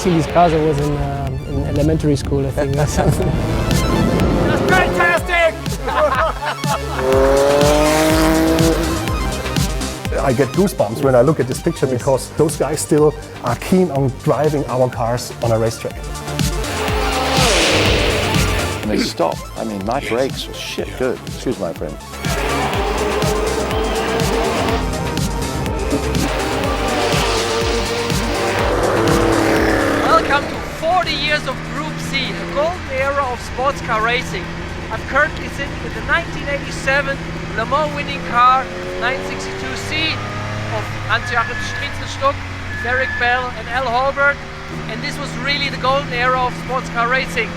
racing these cars, I was in elementary school, I think. Or something. That's fantastic! I get goosebumps when I look at this picture because those guys still are keen on driving our cars on a racetrack. And they stopped. I mean, my brakes were shit good. Excuse my friend. Welcome to 40 years of Group C, a golden era of sports car racing. I'm currently sitting in the 1987 Le Mans winning car 962C of Hans-Joachim Stuck, Derek Bell and Al Holbert, and this was really the golden era of sports car racing.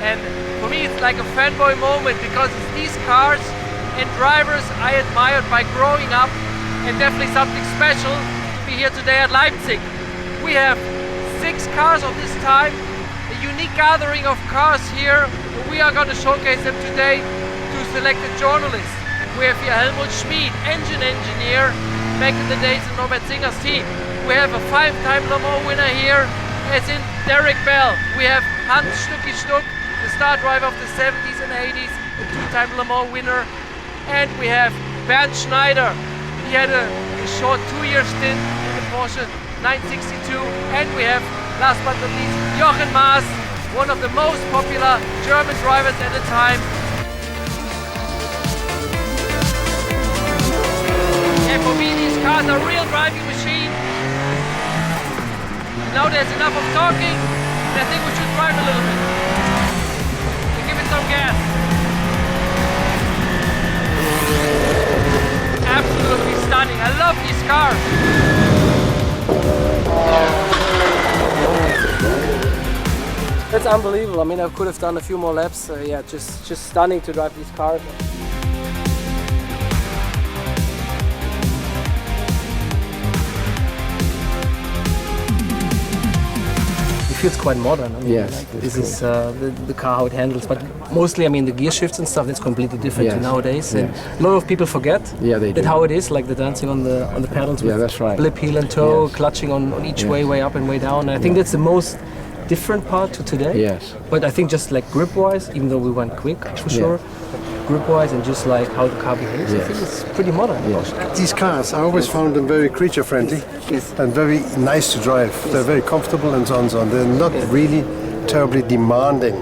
And for me it's like a fanboy moment because it's these cars and drivers I admired by growing up, and definitely something special to be here today at Leipzig. We have 6 cars of this time, a unique gathering of cars here. We are going to showcase them today to selected journalists. We have here Helmut Schmid, engine engineer, back in the days in Norbert Singer's team. We have a 5-time Le Mans winner here, as in Derek Bell. We have Hans Stucky Stuck, the star driver of the 70s and 80s, a 2-time Le Mans winner. And we have Bernd Schneider. He had a short 2-year stint in the Porsche 962. And we have, last but not least, Jochen Mass, one of the most popular German drivers at the time. And for me, these cars are real driving machines. Now there's enough of talking, and I think we should drive a little bit. And give it some gas. Absolutely stunning. I love these cars. That's unbelievable. I mean, I could have done a few more laps. Yeah, just stunning to drive these cars. It feels quite modern. I mean, Yes, like, this is the car, how it handles. But mostly, I mean, the gear shifts and stuff, that's completely different to nowadays. And a lot of people forget that how it is, like the dancing on the pedals with that's right. blip, heel and toe, clutching on each way up and way down. And I think that's the most different part to today. Yes. But I think just like grip-wise, even though we went quick for sure, grip-wise and just like how the car behaves, I think it's pretty modern. These cars, I always found them very creature-friendly and very nice to drive. They're very comfortable and so on and so on. They're not really terribly demanding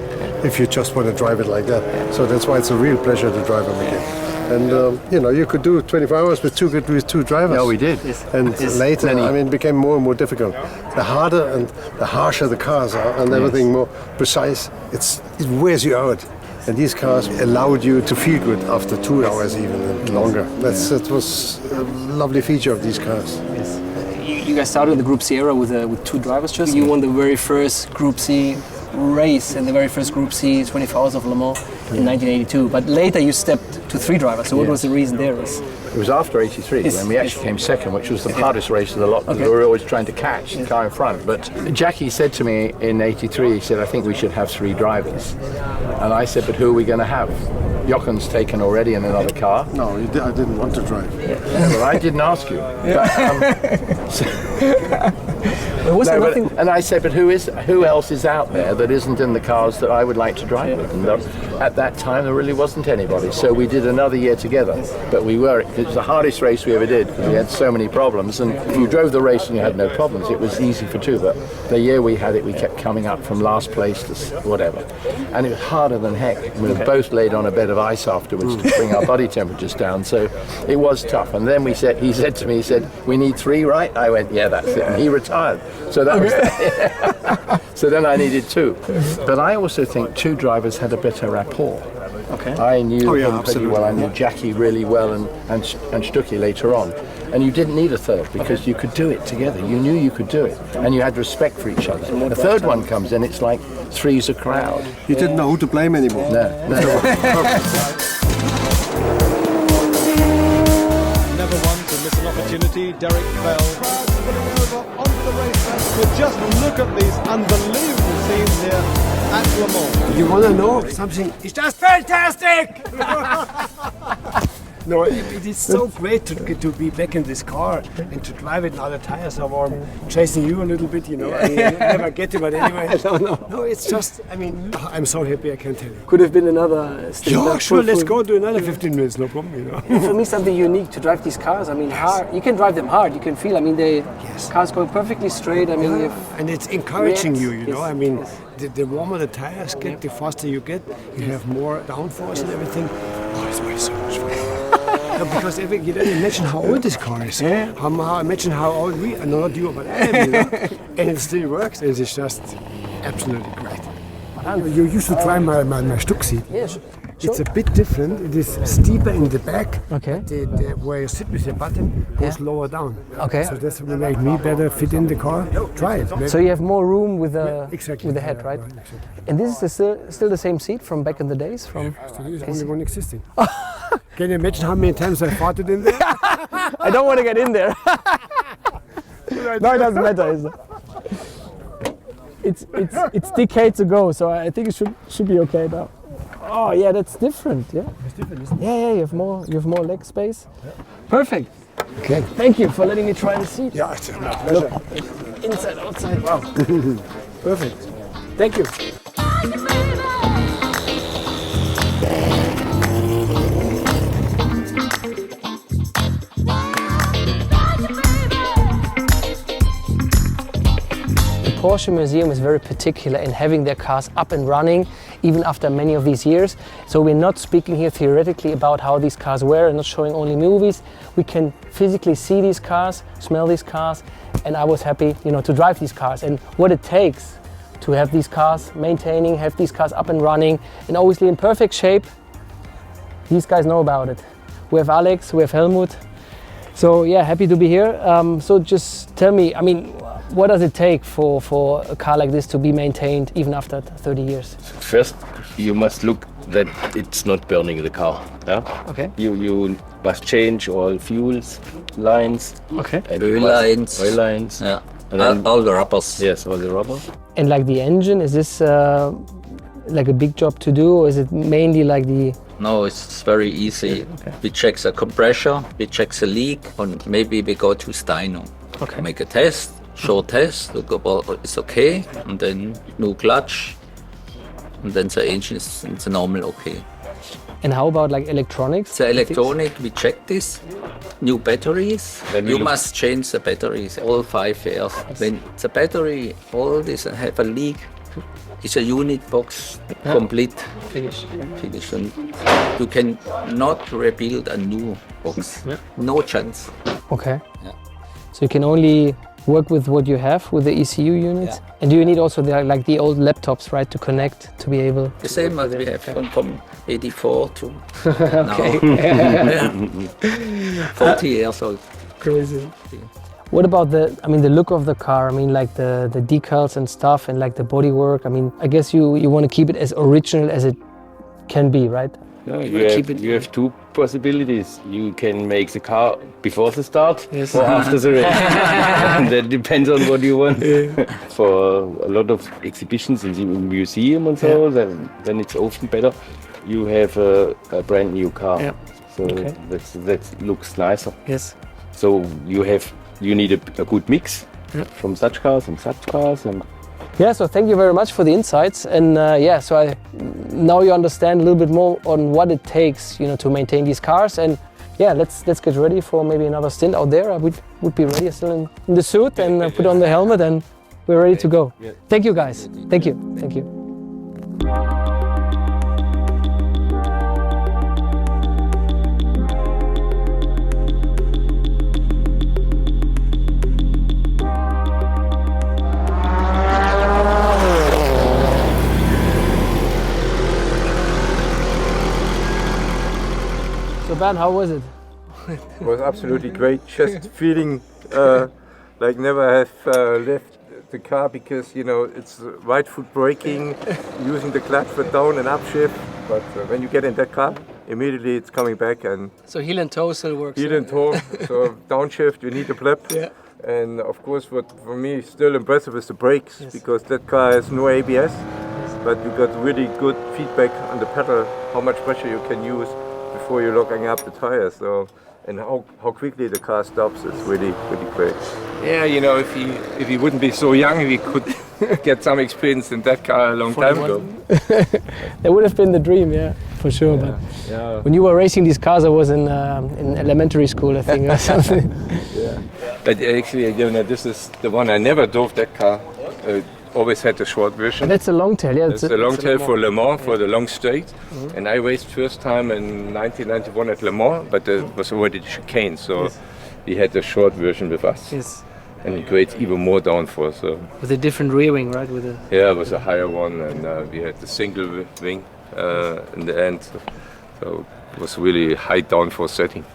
if you just want to drive it like that. So that's why it's a real pleasure to drive them again. And you know, you could do 24 hours with two drivers. Yeah, we did. And later, I mean, it became more and more difficult. The harder and the harsher the cars are, and everything more precise, it wears you out. And these cars allowed you to feel good after 2 hours even and longer. That was a lovely feature of these cars. You guys started in the Group C era with 2 drivers just. You won the very first Group C race and the very first Group C 24 Hours of Le Mans in 1982. But later you stepped to 3 drivers. So what was the reason there? It was after 83 when we actually came second, which was the hardest race of the lot because we were always trying to catch the car in front. But Jackie said to me in 83, he said, I think we should have 3 drivers. And I said, but who are we going to have? Jochen's taken already in another car. No, I didn't want to drive. Well, I didn't ask you. And I said, but who else is out there that isn't in the cars that I would like to drive with? And at that time, there really wasn't anybody. So we did another year together. But it was the hardest race we ever did because we had so many problems. And if you drove the race and you had no problems, it was easy for 2. But the year we had it, we kept coming up from last place to whatever. And it was harder than heck. We were both laid on a bed of ice afterwards to bring our body temperatures down. So it was tough. And then he said to me, we need 3, right? I went, yeah, that's it. And he retired. So that was that. So then I needed 2. But I also think 2 drivers had a better rapport. Okay. I knew him pretty well. I knew Jackie really well and Stucky later on. And you didn't need a 3rd because you could do it together. You knew you could do it. And you had respect for each other. The 3rd one comes in, it's like 3's a crowd. You didn't know who to blame anymore. No. Never one to miss an opportunity. Derek Bell putting over onto the racetrack. But just look at these unbelievable scenes here at Le Mans. You want to know something? It's just fantastic! No, it is so great to be back in this car and to drive it. Now the tires are warm, chasing you a little bit, you know. I mean, you never get it, but anyway. No, it's just, I mean, I'm so happy I can tell you. Could have been another stint. Yeah, sure, let's go do another 15 minutes, no problem, you know. For me, something unique to drive these cars. I mean, hard. You can drive them hard. You can feel. I mean, the cars go perfectly straight. I mean, and it's encouraging you know. Yes, I mean, the warmer the tires get, the faster you get. You have more downforce and everything. Oh, it's way so much fun. No, because you don't imagine how old this car is. Yeah. Imagine how old we are, not you, but I am, you know? And it still works. It's just absolutely great. You used to try my Stuck seat. Yes. It's a bit different. It is steeper in the back. Okay. Where you sit with your button goes lower down. Okay. So this will make me better fit in the car. Try it. Maybe. So you have more room with the Exactly. with the head, right? Exactly. And this is still the same seat from back in the days. From There's only one existing. Can you imagine how many times I farted in there? I don't want to get in there. No, it doesn't matter. Is it? It's decades ago, so I think it should be okay now. Oh yeah, that's different. Yeah. It's different, isn't it? Yeah. You have more leg space. Perfect. Okay. Thank you for letting me try the seat. Yeah, it's my pleasure. Inside, outside. Wow. Perfect. Thank you. The Porsche Museum is very particular in having their cars up and running even after many of these years. So we're not speaking here theoretically about how these cars were and not showing only movies. We can physically see these cars, smell these cars, and I was happy, to drive these cars and what it takes to have these cars have these cars up and running and obviously in perfect shape. These guys know about it. We have Alex, we have Helmut. So yeah, happy to be here. So just tell me, I mean, what does it take for a car like this to be maintained even after 30 years? First, you must look that it's not burning the car. Yeah? Okay. You must change all fuels lines. Okay. And Oil lines. Oil lines. Yeah. And then, All the rubbers. yes, all the rubber. And like the engine, is this like a big job to do, or is it mainly like the... No, it's very easy. Okay. We check the compressor, we check the leak, and maybe we go to Steino. Okay. Make a test, short test, look about it's okay, and then new clutch, and then the engine is the normal okay. And how about like electronics? The electronic, we check this. New batteries. Then we You look- must change the batteries all 5 years. When the battery, all this have a leak, it's a unit box complete. Finish. Finish. And you can not rebuild a new box. No chance. Okay. Yeah. So you can only work with what you have with the ECU units. Yeah. And do you need also the old laptops, right, to connect, to be able... The same as we have from 84 to Okay. now. 40 years old. Crazy. What about the look of the car? I mean, like the decals and stuff and like the bodywork. I mean, I guess you want to keep it as original as it can be, right? No, keep it- you have two possibilities. You can make the car before the start Yes. or after the race. And that depends on what you want. For a lot of exhibitions in the museum and so, then it's often better. You have a brand new car. Yeah. So Okay. that looks nicer. Yes. So you need a good mix from such cars and such cars. And Yeah, so thank you very much for the insights. And so now you understand a little bit more on what it takes, to maintain these cars. And yeah, let's get ready for maybe another stint out there. I would be ready still in the suit and put on the helmet and we're ready to go. Yeah. Thank you guys. Thank you. Thank you. So Bernd, how was it? It was absolutely great. Just feeling like never have left the car because it's right foot braking, using the clutch for down and upshift. But when you get in that car, immediately it's coming back and So heel and toe still works. heel and toe. So downshift, you need a blip. Yeah. And of course, what for me is still impressive is the brakes because that car has no ABS. But you got really good feedback on the pedal, how much pressure you can use before you're locking up the tires. So, and how quickly the car stops, it's really great. Yeah, you know, if he wouldn't be so young, he could get some experience in that car a long time ago. That would have been the dream, yeah, for sure. Yeah, But yeah. when you were racing these cars, I was in elementary school, I think, or something. Yeah. But actually, you know, this is the one I never drove that car. Always had the short version. But that's a long tail, yeah. That's a long tail for Le Mans, for the long straight. And I raced first time in 1991 at Le Mans, but it was already chicane, so we had the short version with us. Yes. And it creates even more downforce. So. With a different rear wing, right? With a Yeah, it was a higher one, and we had the single wing in the end. So it was really high downforce setting.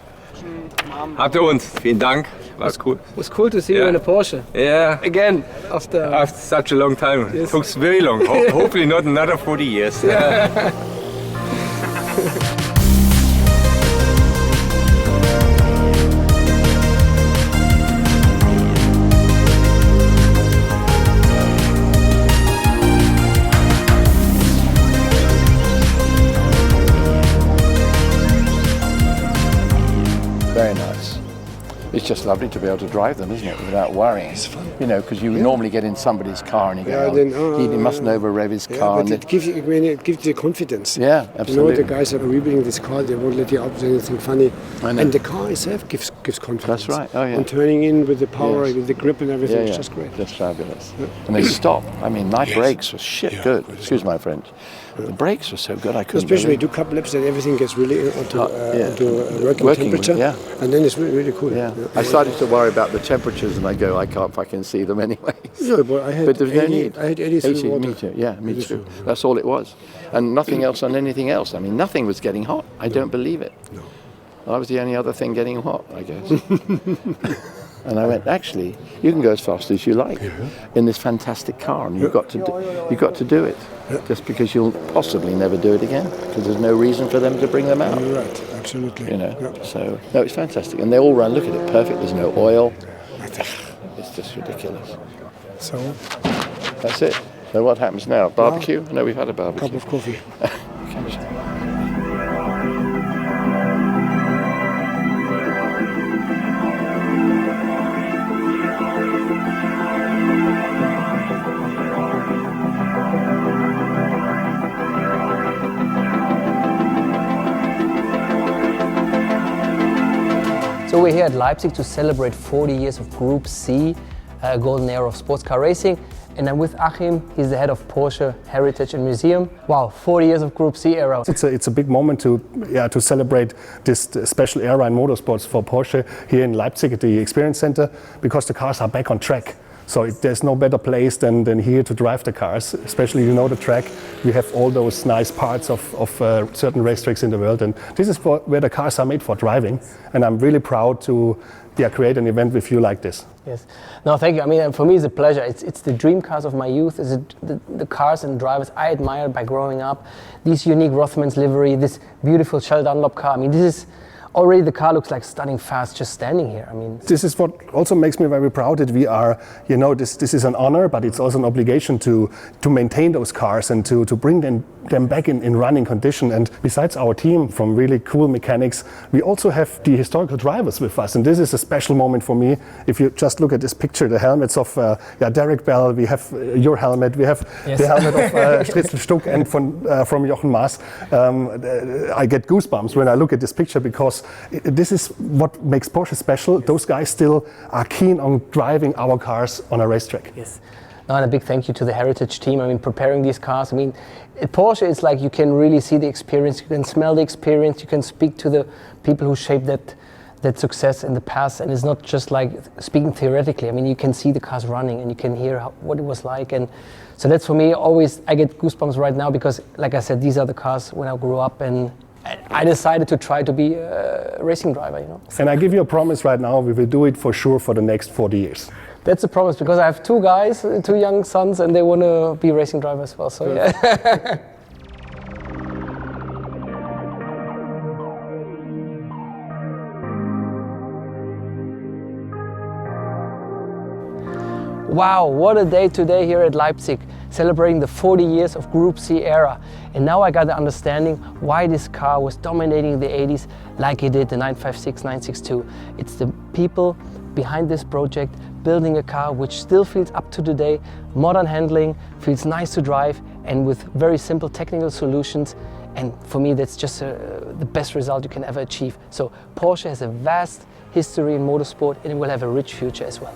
Hatte uns, vielen Dank, war cool. It was cool to see you in a Porsche. Yeah. Again, after Such a long time. It took very long. Hopefully not another 40 years. Very nice. It's just lovely to be able to drive them, isn't it, without worrying. It's fun. You know, because you normally get in somebody's car and you go, he mustn't over-rev his car. But it gives you, it gives you confidence. Yeah, absolutely. You know, the guys that are rebuilding this car, they won't let you out with anything funny. And the car itself gives confidence. That's right. Oh, yeah. And turning in with the power, Yes. with the grip and everything, Yeah, it's yeah. just great. That's fabulous. And they stop. I mean, my brakes were shit good. Excuse my French. The brakes were so good I couldn't Especially when believe you do couple laps and everything gets really onto working Working, temperature. yeah. And then it's really cool. Yeah. I started to worry about the temperatures and I go, I can't fucking see them anyway. Yeah, but I had But there's no need. I had 83 water. Me too. Yeah, me too. That's all it was. And nothing else on anything else. I mean, nothing was getting hot. I don't believe it. No. I was the only other thing getting hot, I guess. And I went, actually, you can go as fast as you like in this fantastic car, and you've got to do it, just because you'll possibly never do it again, because there's no reason for them to bring them out. You're right, absolutely. You know, so no, it's fantastic, and they all run. Look at it, perfect. There's no oil. It's just ridiculous. So that's it. So what happens now? Barbecue? No, we've had a barbecue. cup of coffee. So we're here at Leipzig to celebrate 40 years of Group C, golden era of sports car racing. And I'm with Achim, he's the head of Porsche Heritage and Museum. Wow, 40 years of Group C era. It's a big moment to celebrate this special era in motorsports for Porsche here in Leipzig at the Experience Center, because the cars are back on track. So there's no better place than here to drive the cars, especially the track. We have all those nice parts of certain racetracks in the world, and this is where the cars are made for driving. And I'm really proud to create an event with you like this. Yes. No, thank you. I mean, for me, it's a pleasure. It's the dream cars of my youth. It's the cars and drivers I admired by growing up. This unique Rothmans livery, this beautiful Shell Dunlop car. I mean, this is already, the car looks like stunning fast just standing here. I mean, this is what also makes me very proud that we are, this is an honor, but it's also an obligation to maintain those cars and to bring them back in running condition. And besides our team from really cool mechanics, we also have the historical drivers with us. And this is a special moment for me. If you just look at this picture, the helmets of Derek Bell, we have your helmet, we have the helmet of Stritzel Stuck and from Jochen Mass. I get goosebumps when I look at this picture, because this is what makes Porsche special. Those guys still are keen on driving our cars on a racetrack. Yes. No, and a big thank you to the Heritage team. I mean, preparing these cars. I mean, at Porsche, it's like you can really see the experience, you can smell the experience, you can speak to the people who shaped that success in the past. And it's not just like speaking theoretically. I mean, you can see the cars running and you can hear what it was like. And so that's, for me, always, I get goosebumps right now, because, like I said, these are the cars when I grew up, and I decided to try to be a racing driver, And I give you a promise right now, we will do it for sure for the next 40 years. That's a promise, because I have two guys, two young sons, and they want to be racing drivers as well, so yeah. Wow, what a day today here at Leipzig, celebrating the 40 years of Group C era. And now I got the understanding why this car was dominating the 80s like it did the 956, 962. It's the people behind this project building a car which still feels up to today, modern handling, feels nice to drive, and with very simple technical solutions. And for me, that's just the best result you can ever achieve. So Porsche has a vast history in motorsport and it will have a rich future as well.